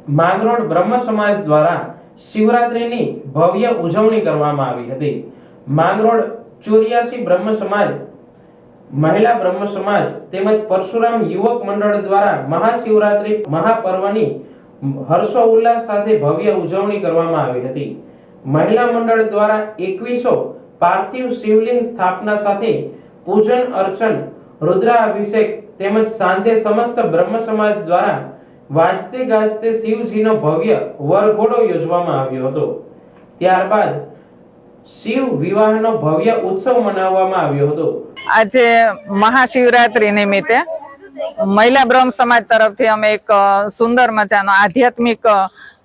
માંગરોળ બ્રહ્મ સમાજ દ્વારા શિવરાત્રીની ભવ્ય ઉજવણી કરવામાં આવી હતી। માંગરોળ 84 બ્રહ્મ સમાજ, મહિલા બ્રહ્મ સમાજ તેમજ પરશુરામ યુવક મંડળ દ્વારા મહાશિવરાત્રી મહાપર્વની હર્ષો ઉલ્લાસ સાથે ભવ્ય ઉજવણી કરવામાં આવી હતી। મહિલા મંડળ દ્વારા 2100 પાર્થિવ શિવલિંગ સ્થાપના સાથે પૂજન અર્ચન, રુદ્રાભિષેક તેમજ સાંજે સમસ્ત બ્રહ્મ સમાજ દ્વારા વાજતે ગાજતે શિવજીનો ભવ્ય વરઘોડો યોજવામાં આવ્યો હતો। ત્યારબાદ શિવ વિવાહનો ભવ્ય ઉત્સવ મનાવવામાં આવ્યો હતો। આજે મહાશિવરાત્રી નિમિત્તે મહિલા બ્રહ્મ સમાજ તરફથી અમે એક સુંદર મજાનો આધ્યાત્મિક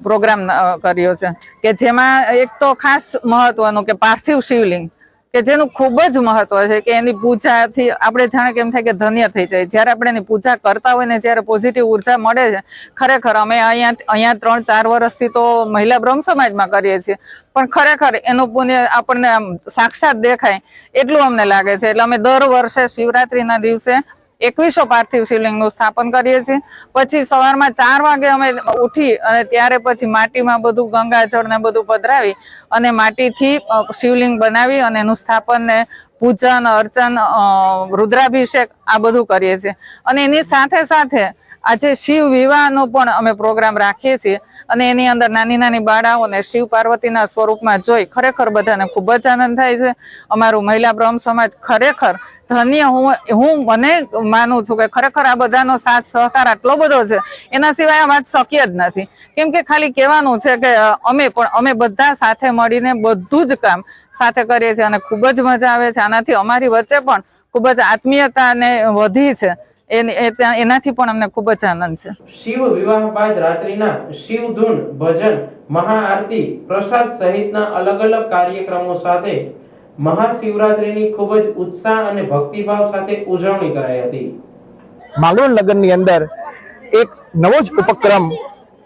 પ્રોગ્રામ કર્યો છે કે જેમાં એક તો ખાસ મહત્વનું કે પાર્થિવ શિવલિંગ કે જેનું ખૂબ જ મહત્વ છે કે એની પૂજાથી આપણે જાણે કેમ થાય કે ધન્ય થઈ જાય। જ્યારે આપણે એની પૂજા કરતા હોય ને જ્યારે પોઝિટિવ ઉર્જા મળે છે, ખરેખર અમે અહીંયા 3-4 વર્ષથી તો મહિલા બ્રહ્મ સમાજમાં કરીએ છીએ, પણ ખરેખર એનું પુણ્ય આપણને આમ સાક્ષાત દેખાય એટલું અમને લાગે છે। એટલે અમે દર વર્ષે શિવરાત્રીના દિવસે 2100 પાર્થિવ શિવલિંગનું સ્થાપન કરીએ છીએ। પછી સવારમાં 4 વાગે અમે ઉઠી અને ત્યારે પછી માટીમાં બધું ગંગાજળ ને બધું પધરાવી અને માટીથી શિવલિંગ બનાવી અને એનું સ્થાપન ને પૂજન અર્ચન, રુદ્રાભિષેક આ બધું કરીએ છીએ। અને એની સાથે સાથે આજે શિવ વિવાહનો પણ અમે પ્રોગ્રામ રાખીએ છીએ અને એની અંદર નાની નાની બાળાઓને શિવ પાર્વતીના સ્વરૂપમાં જોઈ ખરેખર બધાને ખૂબ જ આનંદ થાય છે। અમારું મહિલા બ્રહ્મ સમાજ ખરેખર ધન્ય, હું મને માનું છું કે ખરેખર આ બધાનો સાથ સહકાર આટલો બધો છે, એના સિવાય આ વાત શક્ય જ નથી। કેમ કે ખાલી કહેવાનું છે કે અમે બધા સાથે મળીને બધું જ કામ સાથે કરીએ છીએ અને ખૂબ જ મજા આવે છે। આનાથી અમારી વચ્ચે પણ ખૂબ જ આત્મીયતા ને વધી છે, એનાથી પણ અમને ખૂબ જ આનંદ છે। શિવ વિવાહ બાદ રાત્રિના શિવ ધૂન, ભજન, મહાઆરતી, પ્રસાદ સહિતના અલગ અલગ કાર્યક્રમો સાથે મહાશિવરાત્રીની ખૂબ જ ઉત્સાહ અને ભક્તિભાવ સાથે ઉજવણી કરાઈ હતી। માંગરોળ નગરની અંદર એક નવો જ ઉપક્રમ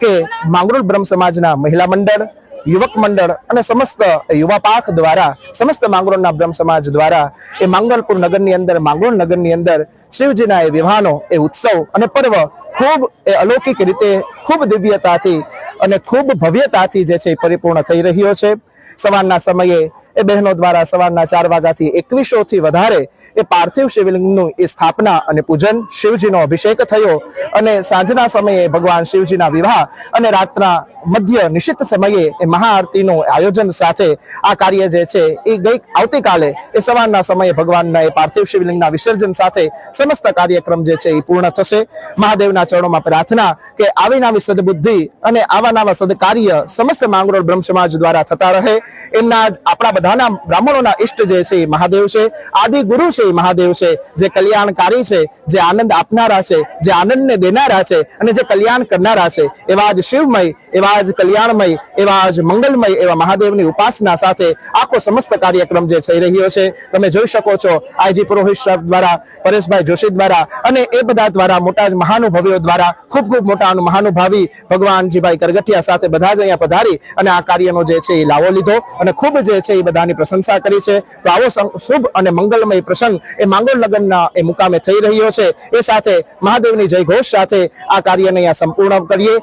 કે માંગરોળ બ્રહ્મ સમાજના મહિલા મંડળ, યુવક મંડળ અને સમસ્ત યુવા પાંખ દ્વારા, સમસ્ત માંગરોળના બ્રહ્મ સમાજ દ્વારા એ માંગલપુર નગરની અંદર, માંગરોળ નગરની અંદર શિવજીના એ વિવાહનો એ ઉત્સવ અને પર્વ ખૂબ એ અલૌકિક રીતે, ખૂબ દિવ્યતાથી અને ખૂબ ભવ્યતાથી જે છે પરિપૂર્ણ થઈ રહ્યો છે। સવારના સમયે એ બહેનો દ્વારા સવારના 4 વાગ્યાથી 2100 થી વધારે એ પાર્થિવ શિવલિંગનું એ સ્થાપના અને પૂજન, શિવજીનો અભિષેક થયો અને સાંજના સમયે ભગવાન શિવજીના વિવાહ અને રાતના મધ્ય નિશિત સમયે એ મહાઆરતીનું આયોજન સાથે આ કાર્ય જે છે એ આવતીકાલે એ સવારના સમયે ભગવાનના એ પાર્થિવ શિવલિંગના વિસર્જન સાથે સમસ્ત કાર્યક્રમ જે છે એ પૂર્ણ થશે। મહાદેવના ચરણોમાં પ્રાર્થના કે આવી નવી સદબુદ્ધિ અને આવા નવા સદકાર્ય સમસ્ત માંગરોળ બ્રહ્મ સમાજ દ્વારા થતા રહે। એમના જ આપણા બધાના બ્રાહ્મણોના ઈષ્ટ જે છે એ મહાદેવ છે, આદિ ગુરુ છે એ મહાદેવ છે, જે કલ્યાણકારી છે, જે આનંદ આપનારા છે, જે આનંદને દેનારા છે અને જે કલ્યાણ કરનારા છે, એવા જ શિવમય, એવા જ કલ્યાણમય, એવા જ મંગલમય એવા મહાદેવની ઉપાસના સાથે આખો સમસ્ત કાર્યક્રમ જે થઈ રહ્યો છે તમે જોઈ શકો છો। આઈજી પુરોહિત સાહેબ દ્વારા, પરેશભાઈ જોશી દ્વારા અને એ બધા દ્વારા, મોટા જ મહાનુભાવીઓ દ્વારા, ખૂબ ખૂબ મોટા મહાનુભાવી ભગવાનજીભાઈ કરગઠિયા સાથે બધા જ અહીંયા પધારી અને આ કાર્યનો જે છે એ લાવો લીધો અને ખૂબ જે છે એ બધાની પ્રશંસા કરી છે। તો આવો શુભ અને મંગલમય પ્રસંગ એ માંગરોળ નગરના એ મુકામે થઈ રહ્યો છે। એ સાથે મહાદેવની જય ઘોષ સાથે આ કાર્યને અહીંયા સંપૂર્ણ કરીએ।